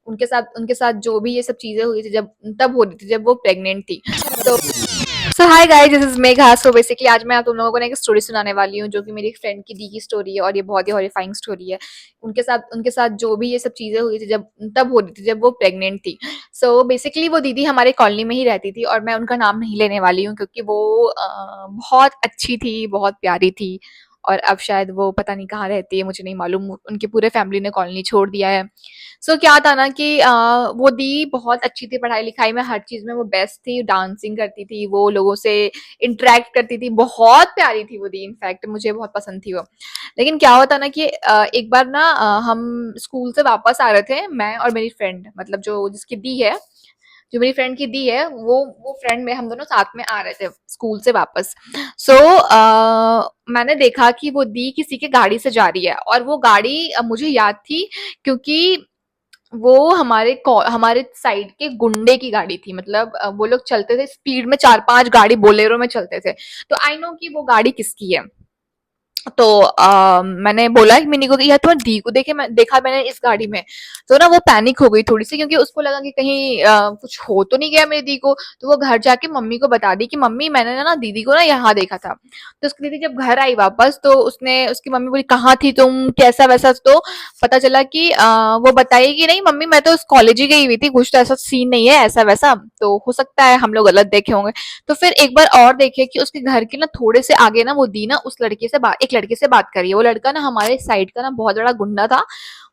उनके साथ जो भी ये सब चीजें हुई थी, जब तब हो रही थी जब वो प्रेग्नेंट थी। तो so hi guys, this is Megha. So basically आज मैं आप तुम लोगों को ना एक स्टोरी सुनाने वाली हूँ, जो कि मेरी एक फ्रेंड की दी की स्टोरी है, और ये बहुत ही हॉरिफाइंग स्टोरी है। उनके साथ जो भी ये सब चीजें हुई थी, जब तब हो रही थी जब वो प्रेग्नेंट थी। सो बेसिकली वो दीदी हमारे कॉलोनी में ही रहती थी, और मैं उनका नाम नहीं लेने वाली हूँ क्योंकि वो बहुत अच्छी थी, बहुत प्यारी थी। और अब शायद वो पता नहीं कहाँ रहती है, मुझे नहीं मालूम। उनकी पूरे फैमिली ने कॉलोनी छोड़ दिया है। सो क्या था ना कि वो दी बहुत अच्छी थी, पढ़ाई लिखाई में हर चीज में वो बेस्ट थी, डांसिंग करती थी, वो लोगों से इंटरेक्ट करती थी, बहुत प्यारी थी वो दी। इनफैक्ट मुझे बहुत पसंद थी वो। लेकिन क्या होता ना कि एक बार ना हम स्कूल से वापस आ रहे थे, मैं और मेरी फ्रेंड, मतलब जो जिसकी दी है, जो मेरी फ्रेंड की दी है, वो फ्रेंड में हम दोनों साथ में आ रहे थे स्कूल से वापस। सो मैंने देखा कि वो दी किसी के गाड़ी से जा रही है, और वो गाड़ी मुझे याद थी क्योंकि वो हमारे साइड के गुंडे की गाड़ी थी। मतलब वो लोग चलते थे स्पीड में, 4-5 गाड़ी बोलेरो में चलते थे। तो आई नो कि वो गाड़ी किसकी है। तो मैंने बोला कि मिनी को कि यार तुम्हारी दी को देखा मैंने इस गाड़ी में। तो ना वो पैनिक हो गई थोड़ी सी, क्योंकि उसको लगा कि कहीं कुछ हो तो नहीं गया मेरी दी को। तो वो घर जाके मम्मी को बता दी कि मम्मी मैंने ना दीदी को ना यहाँ देखा था। तो उसकी दीदी जब घर आई वापस, तो उसने उसकी मम्मी बोली कहाँ थी तुम, कैसा वैसा। तो पता चला कि वो बताई कि नहीं मम्मी, मैं तो उस कॉलेज ही गई हुई थी, कुछ तो ऐसा सीन नहीं है, ऐसा वैसा। तो हो सकता है हम लोग गलत देखे होंगे। तो फिर एक बार और देखे कि उसके घर के ना थोड़े से आगे ना वो दी ना उस लड़के से एक लड़के से बात करी है। वो लड़का ना हमारे साइड का ना बहुत बड़ा गुंडा था।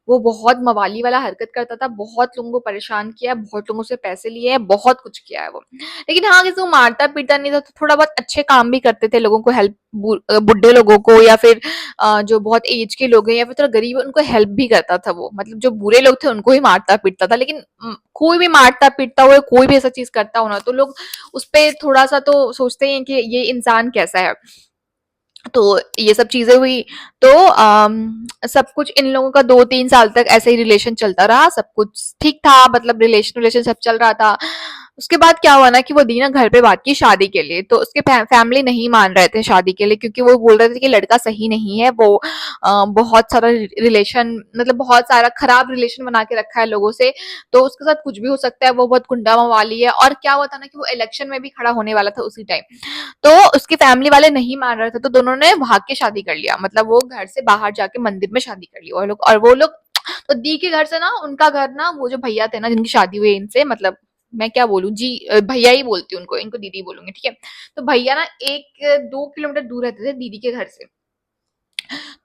वो बहुत मवाली वाला हरकत करता था, बहुत लोगों को परेशान किया है, बहुत लोगों से पैसे लिए हैं, बहुत कुछ किया है वो। लेकिन हाँ, किसी को मारता पीटता नहीं था। तो थोड़ा बहुत अच्छे काम भी करते थे, लोगों को हेल्प, बुढ़े लोगों को, या फिर जो बहुत एज के लोग हैं, या फिर थोड़ा गरीब है, उनको हेल्प भी करता था वो। मतलब जो बुरे लोग थे उनको ही मारता पीटता था। लेकिन कोई भी मारता पीटता हुआ, कोई भी ऐसा चीज करता हो ना, तो लोग उस पे थोड़ा सा तो सोचते ही हैं कि ये इंसान कैसा है। तो ये सब चीजें हुई। तो सब कुछ इन लोगों का 2-3 साल तक ऐसे ही रिलेशन चलता रहा, सब कुछ ठीक था, मतलब रिलेशन रिलेशन सब चल रहा था। उसके बाद क्या हुआ ना कि वो दी ना घर पे बात की शादी के लिए। तो उसके फैमिली नहीं मान रहे थे शादी के लिए, क्योंकि वो बोल रहे थे कि लड़का सही नहीं है, वो बहुत सारा रिलेशन, मतलब बहुत सारा खराब रिलेशन बना के रखा है लोगों से। तो उसके साथ कुछ भी हो सकता है, वो बहुत गुंडा मवाली है। और क्या हुआ था ना कि वो इलेक्शन में भी खड़ा होने वाला था उसी टाइम। तो उसके फैमिली वाले नहीं मान रहे थे, तो दोनों ने भाग के शादी कर लिया। मतलब वो घर से बाहर जाके मंदिर में शादी कर ली और वो लोग। तो दी के घर से ना, उनका घर ना, वो जो भैया थे ना जिनकी शादी हुई इनसे, मतलब मैं क्या बोलूं जी, भैया ही बोलती हूँ उनको, इनको दीदी बोलूंगी, ठीक है। तो भैया ना 1-2 किलोमीटर दूर रहते थे दीदी के घर से।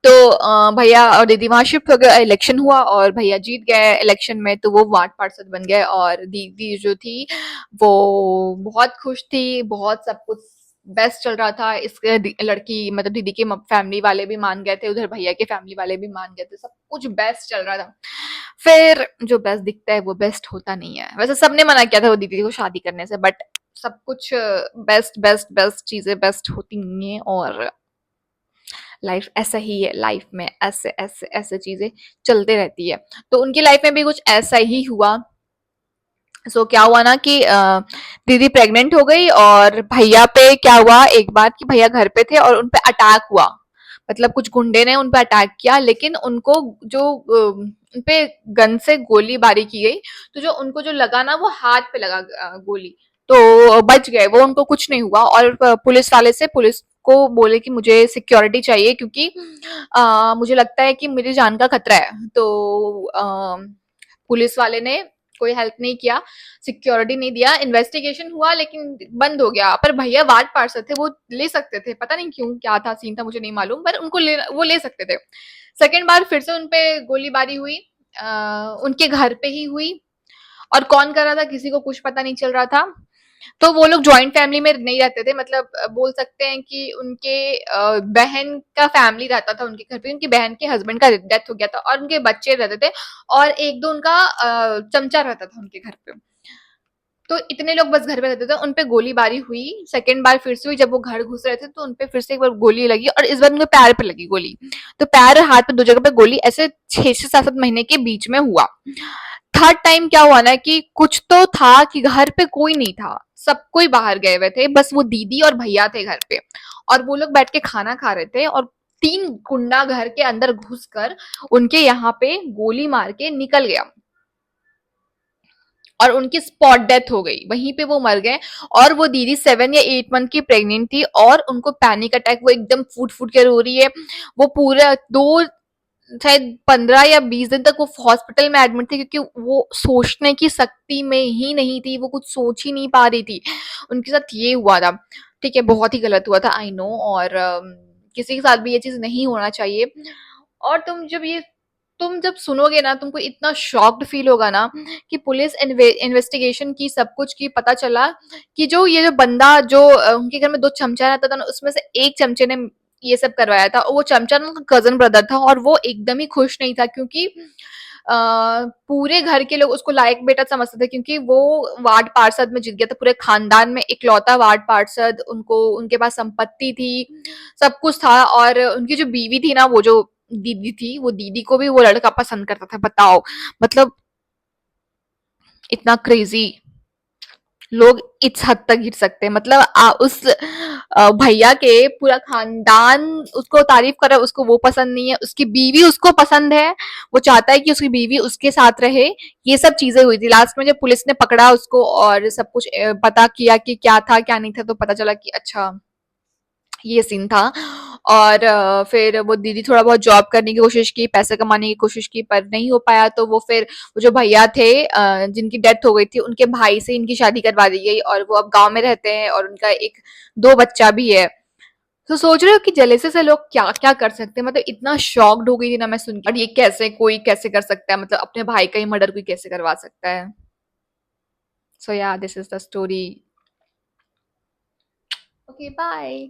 तो भैया और दीदी वहां शिफ्ट हो गए, इलेक्शन हुआ और भैया जीत गए इलेक्शन में, तो वो वार्ड पार्षद बन गए। और दीदी जो थी वो बहुत खुश थी, बहुत सब कुछ बेस्ट चल रहा था। इसके लड़की, मतलब दीदी के फैमिली वाले भी मान गए थे, उधर भैया के फैमिली वाले भी मान गए थे, सब कुछ बेस्ट चल रहा था। फिर जो बेस्ट दिखता है वो बेस्ट होता नहीं है। वैसे सबने मना किया था वो दीदी को शादी करने से, बट सब कुछ बेस्ट बेस्ट बेस्ट चीजें बेस्ट होती नहीं है। और लाइफ ऐसा ही है, लाइफ में ऐसे ऐसे ऐसे चीजें चलते रहती है। तो उनकी लाइफ में भी कुछ ऐसा ही हुआ। क्या हुआ ना कि दीदी प्रेग्नेंट हो गई, और भैया पे क्या हुआ एक बार कि भैया घर पे थे और उनपे अटैक हुआ। मतलब कुछ गुंडे ने उनपे अटैक किया, लेकिन उनको जो उनपे गन से गोली बारी की गई। तो जो उनको जो लगा ना, वो हाथ पे लगा गोली। तो बच गए वो, उनको कुछ नहीं हुआ। और पुलिस वाले से, पुलिस को बोले कि मुझे सिक्योरिटी चाहिए, क्योंकि मुझे लगता है कि मेरी जान का खतरा है। तो पुलिस वाले ने कोई हेल्प नहीं किया, सिक्योरिटी नहीं दिया। इन्वेस्टिगेशन हुआ लेकिन बंद हो गया। पर भैया वार्ड पार्षद थे, वो ले सकते थे, पता नहीं क्यों, क्या था सीन था मुझे नहीं मालूम, पर वो ले सकते थे। सेकेंड बार फिर से उनपे गोलीबारी हुई, उनके घर पे ही हुई। और कौन कर रहा था किसी को कुछ पता नहीं चल रहा था। तो वो लोग जॉइंट फैमिली में नहीं रहते थे, मतलब बोल सकते हैं कि उनके बहन का फैमिली रहता था उनके घर पे। उनकी बहन के हस्बैंड का डेथ हो गया था, और उनके बच्चे रहते थे, और एक दो उनका चमचा रहता था उनके घर पे। तो इतने लोग बस घर पे रहते थे। उनपे गोलीबारी हुई, सेकंड बार फिर से हुई, जब वो घर घुस रहे थे तो उनपे फिर से एक बार गोली लगी, और इस बार उनके पैर पे लगी गोली। तो पैर और हाथ पे दो जगह पे गोली, ऐसे 6 से 7 महीने के बीच में हुआ। थर्ड टाइम क्या हुआ ना कि कुछ तो था कि घर पे कोई नहीं था, सब कोई बाहर गए हुए थे, बस वो दीदी और भैया थे घर पे। और वो लोग बैठ के खाना खा रहे थे, और 3 गुंडा घर के अंदर घुस कर उनके यहाँ पे गोली मार के निकल गया। और उनकी स्पॉट डेथ हो गई, वहीं पे वो मर गए। और वो दीदी 7 या 8 मंथ की प्रेग्नेंट थी और उनको पैनिक अटैक, वो एकदम फूट फूट के रो रही है। वो पूरा दो शायद 15 या 20 दिन तक वो हॉस्पिटल में एडमिट थी, क्योंकि वो सोचने की शक्ति में ही नहीं थी, वो कुछ सोच ही नहीं पा रही थी। उनके साथ ये हुआ था। ठीक है, बहुत ही गलत हुआ था, आई नो। और किसी के साथ भी ये चीज नहीं होना चाहिए। और तुम जब सुनोगे ना, तुमको इतना शॉक्ड फील होगा ना कि पुलिस इन्वेस्टिगेशन की, सब कुछ की, पता चला कि जो ये जो बंदा जो उनके घर में 2 चमचा रहता था ना, उसमें से एक चमचे ने ये सब करवाया था। और वो चमचा ना उनका कजन ब्रदर था, और वो एकदम ही खुश नहीं था, क्योंकि पूरे घर के लोग उसको लायक बेटा समझते थे, क्योंकि वो वार्ड पार्षद में जीत गया था, पूरे खानदान में इकलौता वार्ड पार्षद। उनको उनके पास संपत्ति थी, सब कुछ था। और उनकी जो बीवी थी ना, वो जो दीदी थी, वो दीदी को भी वो लड़का पसंद करता था, बताओ। मतलब इतना क्रेजी लोग इस हद तक गिर सकते हैं। मतलब उस भैया के पूरा खानदान उसको तारीफ कर रहा है, उसको वो पसंद नहीं है, उसकी बीवी उसको पसंद है, वो चाहता है कि उसकी बीवी उसके साथ रहे। ये सब चीजें हुई थी। लास्ट में जब पुलिस ने पकड़ा उसको और सब कुछ पता किया कि क्या था क्या नहीं था, तो पता चला कि अच्छा ये सीन था। और फिर वो दीदी थोड़ा बहुत जॉब करने की कोशिश की, पैसे कमाने की कोशिश की, पर नहीं हो पाया। तो वो फिर वो जो भैया थे जिनकी डेथ हो गई थी, उनके भाई से इनकी शादी करवा दी गई, और वो अब गांव में रहते हैं और उनका एक दो बच्चा भी है। तो सोच रहे हो कि जेलेसी से लोग क्या क्या कर सकते हैं। मतलब इतना शॉक्ड हो गई थी ना मैं सुन के, और ये कैसे कर सकता है, मतलब अपने भाई का ही मर्डर कोई कैसे करवा सकता है। So yeah this is the story. Okay bye.